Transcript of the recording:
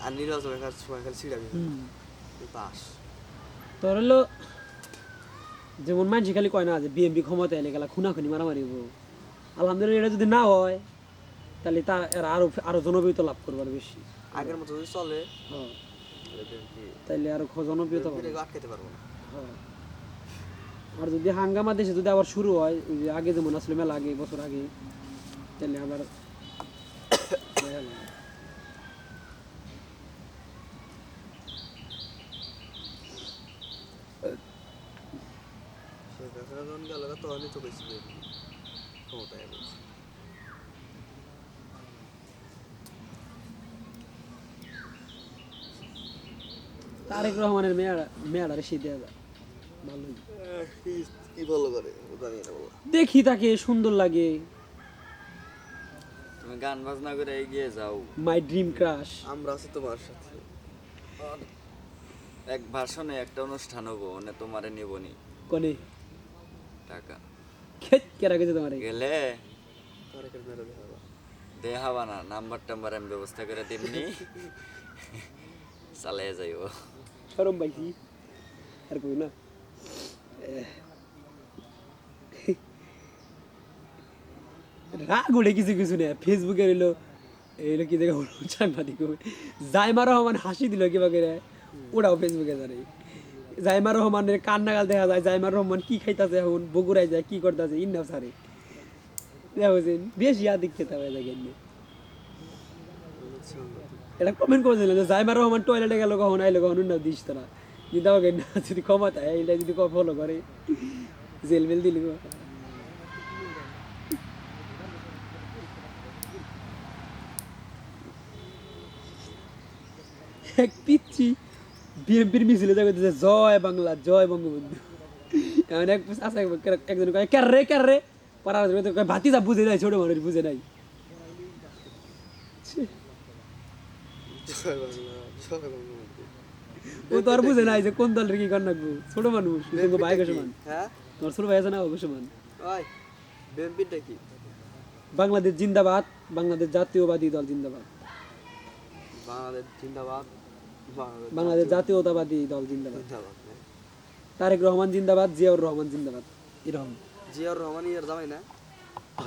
আর নির্বাচনের সময় খালি ছিড়াবি পাস তোর হলো যেমন মানুষ খালি কয় না যে বিএমপি ক্ষমতা এলে গেলা খুনাখুনি মারামারি হবো, আলহামদুলিল্লাহ এটা যদি না হয় তাহলে তা এরা আরো জনপ্রিয়তা লাভ করবে আরো বেশি। আগের মতো যদি চলে হ্যাঁ, বিএনপি তাইলে আরো জনপ্রিয়তা পাবে। আটকাতে পারবো না। হ্যাঁ, আর যদি হাঙ্গামা দেশে যদি আবার শুরু হয় ওই যে আগে যেমন আসলে মেলা আগে বছর আগে, তাহলে আবার শেখ হাসিনা যখন গেল তখনই তো বেশি ক্ষমতায় বলছে। তারেক রহমানের মেয়াডারে সেই দেওয়া যায় ভালোই, কি ভালো করে জানি না বলো। দেখি তাকে সুন্দর লাগে, তুমি গান বাজনা করে এগিয়ে যাও, মাই ড্রিম ক্রাশ। আমরা আছি তোমার সাথে। এক ভাষণে একটা অনুষ্ঠান হবো মানে তোমারে নিবনি কোনে টাকা কেরা গেছে তোমার গেলে তারেকের মেরে দেখাবা দেখাবা না, নাম্বার টাম্বার আমি ব্যবস্থা করে দিমনি চালিয়ে যাইব। সরম পাইছি আর কই না। রাগ উঠে কিছু কিছু নেই ফেসবুকে এলো এলো কি দেখে সাংবাদিক জাইমা রহমান হাসি দিল কিবা করে, ওটাও ফেসবুকে জানে। জাইমা রহমানের কান্নাকাল দেখা যায়, জাইমা রহমান কি খাইতেছে এখন বগুড়ায় যায় কি করতেছে ইন্নাও সারে দেখছেন বেশ ইয়াদিক খেতে হবে দেখেন। এটা কমেন্ট করেছিলেন যে জাইমা রহমান টয়লেটে গেল কখন আইলো কখন উন্নাও দিস তোরা যদি আমাকে না যদি ক্ষমতা এইটা যদি ফলো করে জেল মেল দিলি এক পিচ্ছি বিএনপির মিছিলে যাবে জয় বাংলা জয় বঙ্গবন্ধু, এমন এক আছে একজন কয় ক্যার রে পাড়ার ভাতিজা বুঝে নাই, ছোট মানুষ বুঝে নাই। জয় বাংলা জয় বাংলা। ও তো আর বুঝে নাই যে কোন দলের কি কর রাখবো, ছোট মানুষ ভাই সমান। হ্যাঁ তোমার ছোট ভাই আছে না ওকে সমান। ওই বিএনপিটা কি? বাংলাদেশ জিন্দাবাদ, বাংলাদেশ জাতীয়বাদী দল জিন্দাবাদ, বাংলাদেশ জিন্দাবাদ, বাংলাদেশ জাতীয়তাবাদী দল জিন্দাবাদ, জিন্দাবাদ। তারেক রহমান জিন্দাবাদ, জিয়াউর রহমান জিন্দাবাদ, এরকম। জিয়াউর রহমান ইয়ার জামাই না?